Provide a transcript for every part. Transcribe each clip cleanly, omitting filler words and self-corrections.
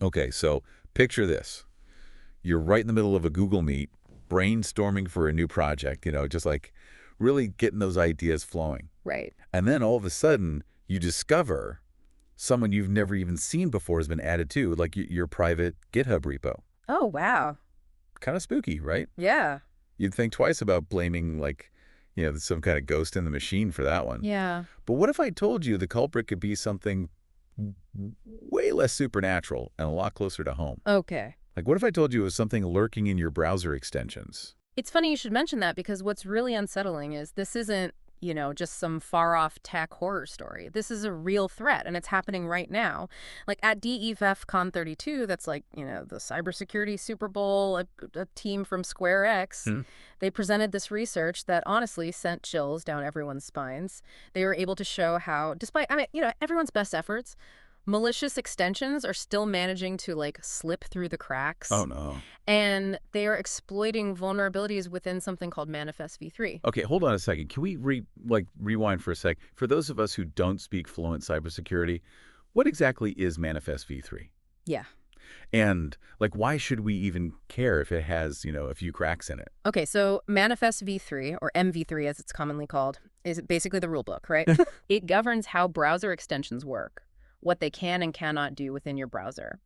Okay, so picture this. You're right in the middle of a Google Meet, brainstorming for a new project, just like really getting those ideas flowing. Right. And then all of a sudden, you discover someone you've never even seen before has been added to, like your private GitHub repo. Oh, wow. Kind of spooky, right? Yeah. You'd think twice about blaming, like, some kind of ghost in the machine for that one. Yeah. But what if I told you the culprit could be something way less supernatural and a lot closer to home? Okay. Like, what if I told you it was something lurking in your browser extensions? It's funny you should mention that because what's really unsettling is this isn't, just some far-off tech horror story. This is a real threat, and it's happening right now. Like at DEFF Con 32, that's like, the cybersecurity Super Bowl, a team from SquareX, they presented this research that honestly sent chills down everyone's spines. They were able to show how, despite, everyone's best efforts, malicious extensions are still managing to slip through the cracks. Oh, no. And they are exploiting vulnerabilities within something called Manifest v3. Okay, hold on a second. Can we rewind for a sec? For those of us who don't speak fluent cybersecurity, what exactly is Manifest v3? Yeah. And why should we even care if it has, a few cracks in it? Okay, so Manifest v3, or MV3 as it's commonly called, is basically the rule book, right? It governs how browser extensions work, what they can and cannot do within your browser.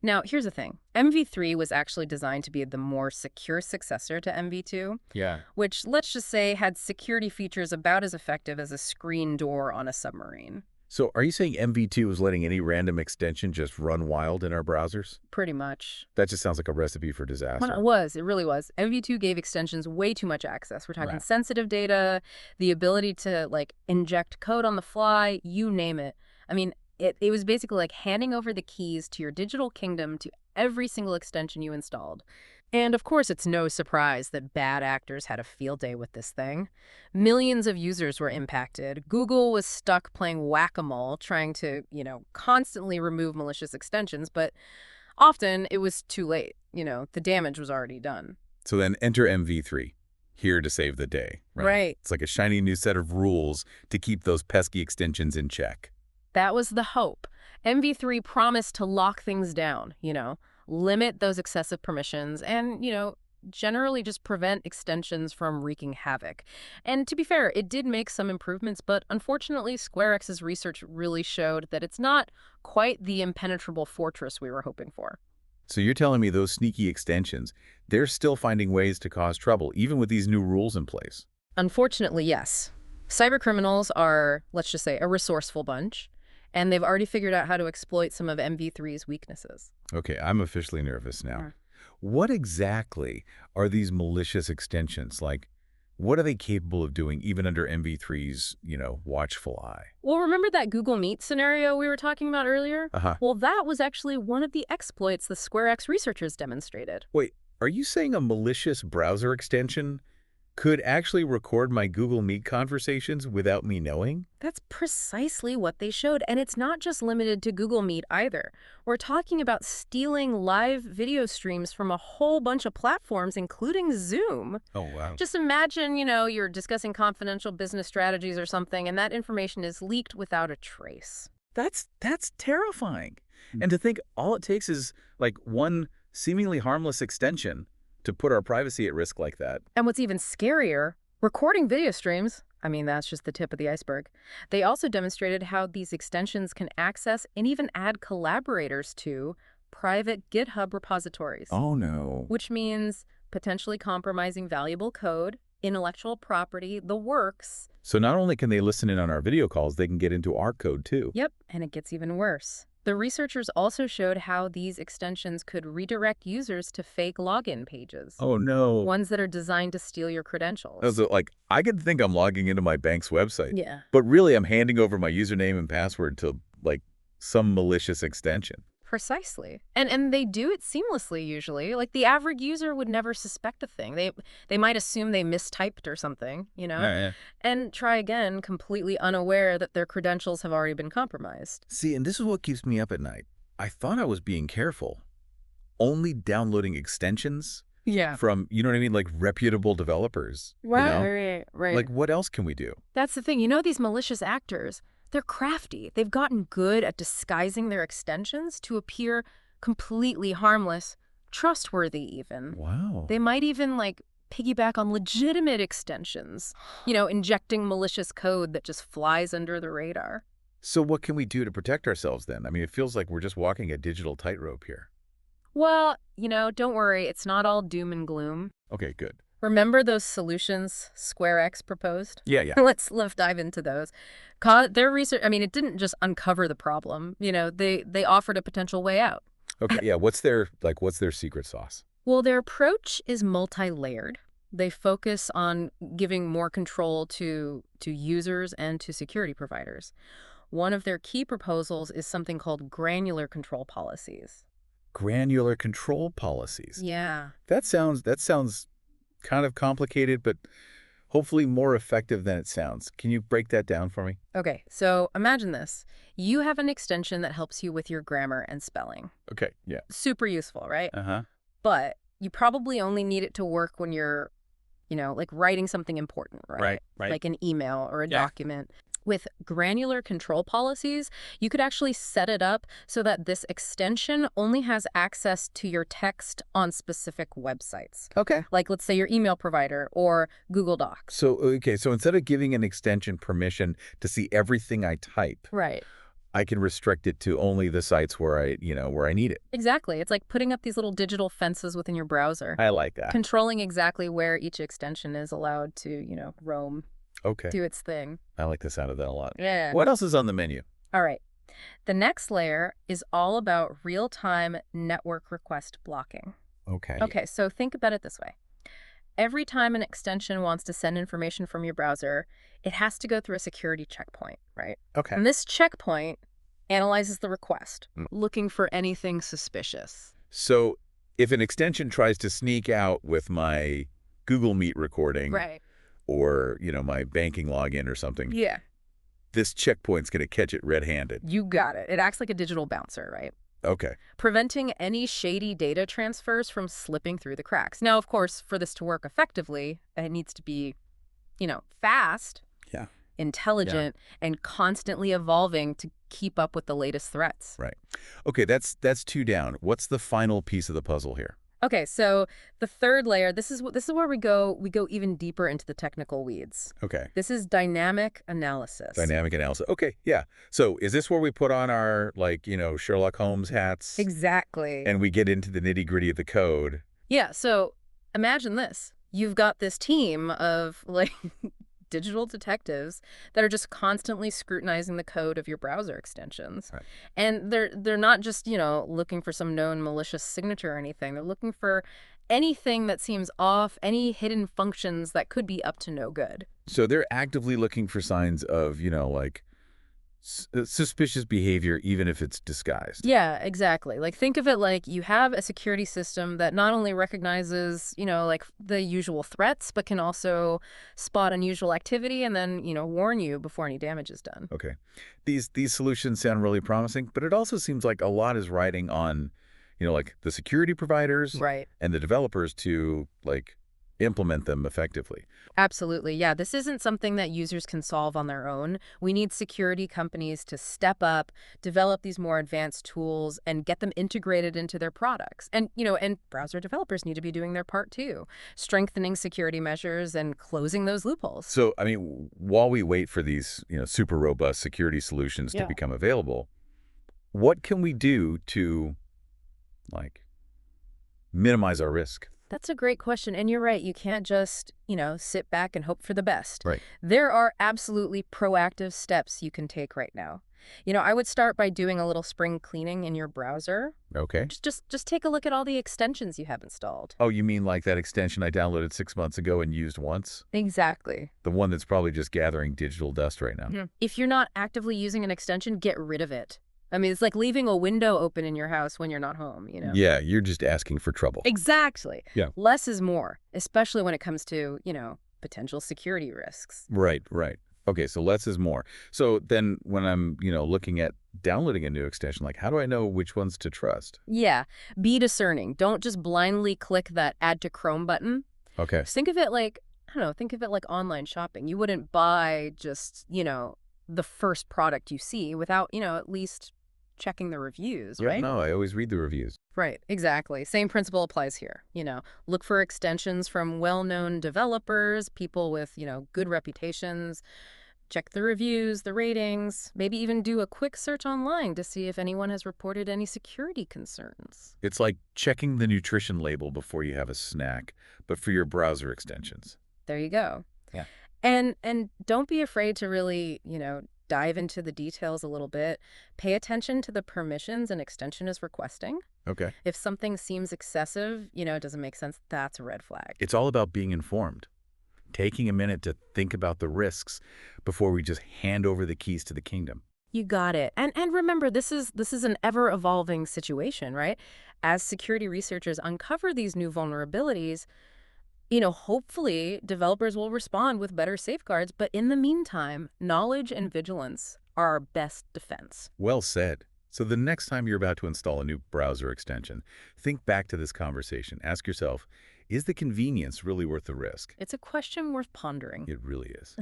Now, here's the thing. MV3 was actually designed to be the more secure successor to MV2, Yeah. which, let's just say, had security features about as effective as a screen door on a submarine. So are you saying MV2 was letting any random extension just run wild in our browsers? Pretty much. That just sounds like a recipe for disaster. Well, it was. It really was. MV2 gave extensions way too much access. We're talking Right. sensitive data, the ability to, inject code on the fly, you name it. I mean, it was basically like handing over the keys to your digital kingdom to every single extension you installed. And of course, it's no surprise that bad actors had a field day with this thing. Millions of users were impacted. Google was stuck playing whack-a-mole, trying to, constantly remove malicious extensions, but often it was too late. The damage was already done. So then enter MV3, here to save the day. Right. It's like a shiny new set of rules to keep those pesky extensions in check. That was the hope. MV3 promised to lock things down, limit those excessive permissions and, generally just prevent extensions from wreaking havoc. And to be fair, it did make some improvements, but unfortunately, SquareX's research really showed that it's not quite the impenetrable fortress we were hoping for. So you're telling me those sneaky extensions, they're still finding ways to cause trouble, even with these new rules in place? Unfortunately, yes. Cybercriminals are, let's just say, a resourceful bunch, and they've already figured out how to exploit some of MV3's weaknesses. Okay, I'm officially nervous now. What exactly are these malicious extensions? What are they capable of doing even under MV3's, watchful eye? Well, remember that Google Meet scenario we were talking about earlier? Well, that was actually one of the exploits the SquareX researchers demonstrated. Wait, are you saying a malicious browser extension could actually record my Google Meet conversations without me knowing? That's precisely what they showed, and it's not just limited to Google Meet either. We're talking about stealing live video streams from a whole bunch of platforms, including Zoom. Oh, wow. Just imagine, you're discussing confidential business strategies or something, and that information is leaked without a trace. That's terrifying. And to think all it takes is one seemingly harmless extension to put our privacy at risk like that. And what's even scarier, recording video streams, that's just the tip of the iceberg. They also demonstrated how these extensions can access and even add collaborators to private GitHub repositories. Oh, no. Which means potentially compromising valuable code, intellectual property, the works. So not only can they listen in on our video calls, they can get into our code too. Yep, and it gets even worse. The researchers also showed how these extensions could redirect users to fake login pages. Oh, no. Ones that are designed to steal your credentials. So, I could think I'm logging into my bank's website. Yeah. But really, I'm handing over my username and password to, some malicious extension. Precisely. And they do it seamlessly, usually. The average user would never suspect a thing. They might assume they mistyped or something, Yeah. and try again, completely unaware that their credentials have already been compromised. See, and this is what keeps me up at night. I thought I was being careful. Only downloading extensions Yeah. from, reputable developers. Right. What else can we do? That's the thing. These malicious actors, they're crafty. They've gotten good at disguising their extensions to appear completely harmless, trustworthy even. Wow. They might even, like, piggyback on legitimate extensions, you know, injecting malicious code that just flies under the radar. So what can we do to protect ourselves then? I mean, it feels like we're just walking a digital tightrope here. Well, you know, don't worry, it's not all doom and gloom. Okay, good. Remember those solutions SquareX proposed? Yeah, yeah. Let's dive into those. Their research, I mean, it didn't just uncover the problem. You know, they offered a potential way out. Okay, yeah. What's their secret sauce? Well, their approach is multi-layered. They focus on giving more control to users and to security providers. One of their key proposals is something called granular control policies. Granular control policies. Yeah. That sounds kind of complicated, but hopefully more effective than it sounds. Can you break that down for me? Okay, so imagine this. You have an extension that helps you with your grammar and spelling. Okay, yeah. Super useful, right? Uh-huh. But you probably only need it to work when you're, you know, like writing something important, right? Right. Like an email or a Yeah. document. With granular control policies, you could actually set it up so that this extension only has access to your text on specific websites. Okay. Like, let's say your email provider or Google Docs. So instead of giving an extension permission to see everything I type, Right. I can restrict it to only the sites where I need it. Exactly. It's like putting up these little digital fences within your browser, I like that. controlling exactly where each extension is allowed to, you know, roam, Okay. do its thing. I like the sound of that a lot. Yeah. What else is on the menu? All right. The next layer is all about real-time network request blocking. Okay. Okay, so think about it this way. Every time an extension wants to send information from your browser, it has to go through a security checkpoint, right? Okay. And this checkpoint analyzes the request, Mm. looking for anything suspicious. So if an extension tries to sneak out with my Google Meet recording Right. or, my banking login or something, Yeah. this checkpoint's going to catch it red-handed. You got it. It acts like a digital bouncer, right? Okay. Preventing any shady data transfers from slipping through the cracks. Now, of course, for this to work effectively, it needs to be, fast, Yeah. intelligent, and constantly evolving to keep up with the latest threats. Right. Okay, that's two down. What's the final piece of the puzzle here? Okay, so the third layer, this is where we go even deeper into the technical weeds. Okay. This is dynamic analysis. Dynamic analysis. Okay, yeah. So is this where we put on our, Sherlock Holmes hats Exactly. and we get into the nitty-gritty of the code? Yeah, so imagine this. You've got this team of, digital detectives that are just constantly scrutinizing the code of your browser extensions. Right. And they're not just, looking for some known malicious signature or anything. They're looking for anything that seems off, any hidden functions that could be up to no good. So they're actively looking for signs of, suspicious behavior, even if it's disguised. Yeah, exactly. Like, think of it like you have a security system that not only recognizes, the usual threats, but can also spot unusual activity and then, warn you before any damage is done. Okay. These solutions sound really promising, but it also seems like a lot is riding on, the security providers Right. and the developers to, implement them effectively. Absolutely. Yeah, this isn't something that users can solve on their own. We need security companies to step up, develop these more advanced tools, and get them integrated into their products. And, and browser developers need to be doing their part too, strengthening security measures and closing those loopholes. So, I mean, while we wait for these, super robust security solutions to Yeah. become available, what can we do to, minimize our risk? That's a great question. And you're right. You can't just, sit back and hope for the best. Right. There are absolutely proactive steps you can take right now. I would start by doing a little spring cleaning in your browser. Okay. Just take a look at all the extensions you have installed. Oh, you mean like that extension I downloaded 6 months ago and used once? Exactly. The one that's probably just gathering digital dust right now. If you're not actively using an extension, get rid of it. I mean, it's like leaving a window open in your house when you're not home, Yeah, you're just asking for trouble. Exactly. Yeah. Less is more, especially when it comes to, potential security risks. Right. Okay, so less is more. So then when I'm, looking at downloading a new extension, how do I know which ones to trust? Yeah. Be discerning. Don't just blindly click that Add to Chrome button. Okay. Just think of it like, think of it like online shopping. You wouldn't buy just, the first product you see without, at least checking the reviews, Yeah, right? no, I always read the reviews. Right, exactly. Same principle applies here. Look for extensions from well-known developers, people with, good reputations. Check the reviews, the ratings, maybe even do a quick search online to see if anyone has reported any security concerns. It's like checking the nutrition label before you have a snack, but for your browser extensions. There you go. Yeah. And don't be afraid to really, dive into the details a little bit. Pay attention to the permissions an extension is requesting. Okay. If something seems excessive, it doesn't make sense, that's a red flag. It's all about being informed, taking a minute to think about the risks before we just hand over the keys to the kingdom. You got it. And remember, this is an ever-evolving situation, right? As security researchers uncover these new vulnerabilities, hopefully developers will respond with better safeguards, but in the meantime, knowledge and vigilance are our best defense. Well said. So the next time you're about to install a new browser extension, think back to this conversation. Ask yourself, is the convenience really worth the risk? It's a question worth pondering. It really is.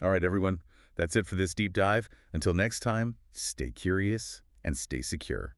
All right, everyone. That's it for this deep dive. Until next time, stay curious and stay secure.